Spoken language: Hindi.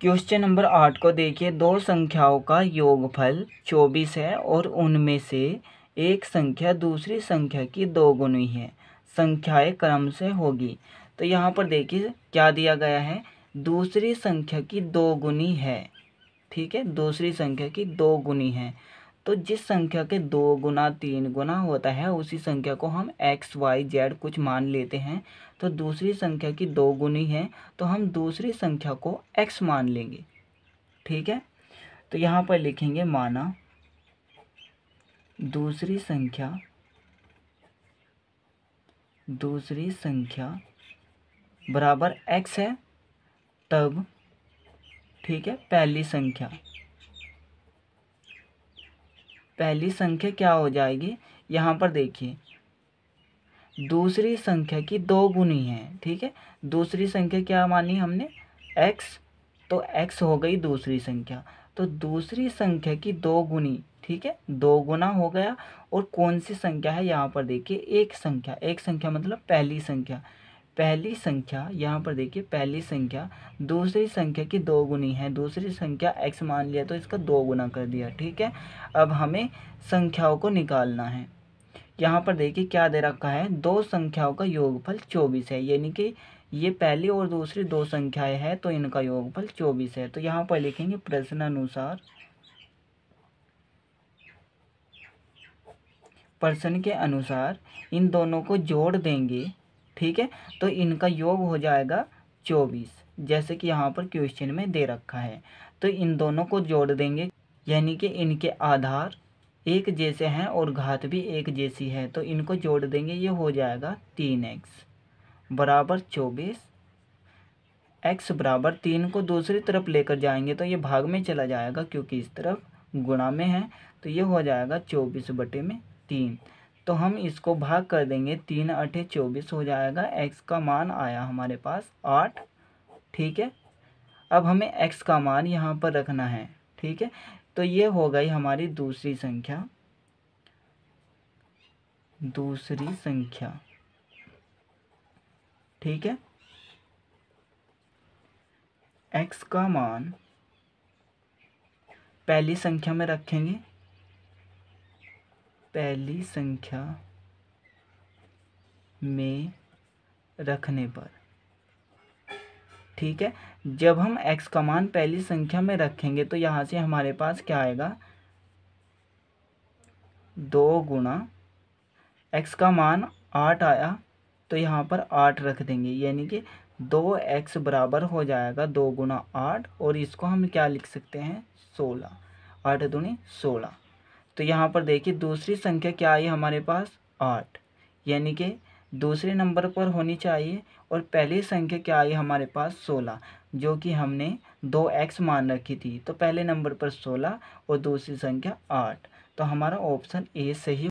क्वेश्चन नंबर 8 को देखिए। दो संख्याओं का योगफल 24 है और उनमें से एक संख्या दूसरी संख्या की दोगुनी है, संख्याएं क्रम से होगी। तो यहाँ पर देखिए क्या दिया गया है, दूसरी संख्या की दोगुनी है। ठीक है, दूसरी संख्या की दोगुनी है। तो जिस संख्या के 2 गुना 3 गुना होता है उसी संख्या को हम एक्स वाई जेड कुछ मान लेते हैं। तो दूसरी संख्या की 2 गुनी है तो हम दूसरी संख्या को एक्स मान लेंगे। ठीक है, तो यहाँ पर लिखेंगे माना दूसरी संख्या बराबर एक्स है, तब ठीक है पहली संख्या क्या हो जाएगी। यहाँ पर देखिए दूसरी संख्या की 2 गुनी है। ठीक है, दूसरी संख्या क्या मानी हमने, x, तो x हो गई दूसरी संख्या। तो दूसरी संख्या की 2 गुनी, ठीक है 2 गुना हो गया। और कौन सी संख्या है, यहाँ पर देखिए एक संख्या मतलब पहली संख्या यहाँ पर देखिए पहली संख्या दूसरी संख्या की 2 गुनी है। दूसरी संख्या x मान लिया तो इसका 2 गुना कर दिया। ठीक है, अब हमें संख्याओं को निकालना है। यहाँ पर देखिए क्या दे रखा है, दो संख्याओं का योगफल 24 है, यानी कि ये पहली और दूसरी 2 संख्याएं हैं तो इनका योगफल 24 है। तो यहाँ पर लिखेंगे प्रश्न के अनुसार इन दोनों को जोड़ देंगे। ठीक है, तो इनका योग हो जाएगा 24, जैसे कि यहाँ पर क्वेश्चन में दे रखा है। तो इन दोनों को जोड़ देंगे, यानी कि इनके आधार एक जैसे हैं और घात भी एक जैसी है। तो इनको जोड़ देंगे, ये हो जाएगा 3x बराबर 24। x बराबर 3 को दूसरी तरफ लेकर जाएंगे तो ये भाग में चला जाएगा, क्योंकि इस तरफ गुणा में है। तो ये हो जाएगा 24/3। तो हम इसको भाग कर देंगे, 3 8 24 हो जाएगा। x का मान आया हमारे पास 8। ठीक है, अब हमें x का मान यहाँ पर रखना है। ठीक है, तो ये हो गई हमारी दूसरी संख्या। ठीक है, x का मान पहली संख्या में रखेंगे, पहली संख्या में रखने पर। ठीक है, जब हम x का मान पहली संख्या में रखेंगे तो यहाँ से हमारे पास क्या आएगा, 2 गुना x का मान 8 आया तो यहाँ पर 8 रख देंगे, यानी कि 2x बराबर हो जाएगा 2 गुना 8। और इसको हम क्या लिख सकते हैं, 16, 8 दूनी 16। तो यहाँ पर देखिए दूसरी संख्या क्या आई हमारे पास, 8, यानी कि दूसरे नंबर पर होनी चाहिए। और पहली संख्या क्या आई हमारे पास, 16, जो कि हमने 2x मान रखी थी। तो पहले नंबर पर 16 और दूसरी संख्या 8। तो हमारा ऑप्शन ए सही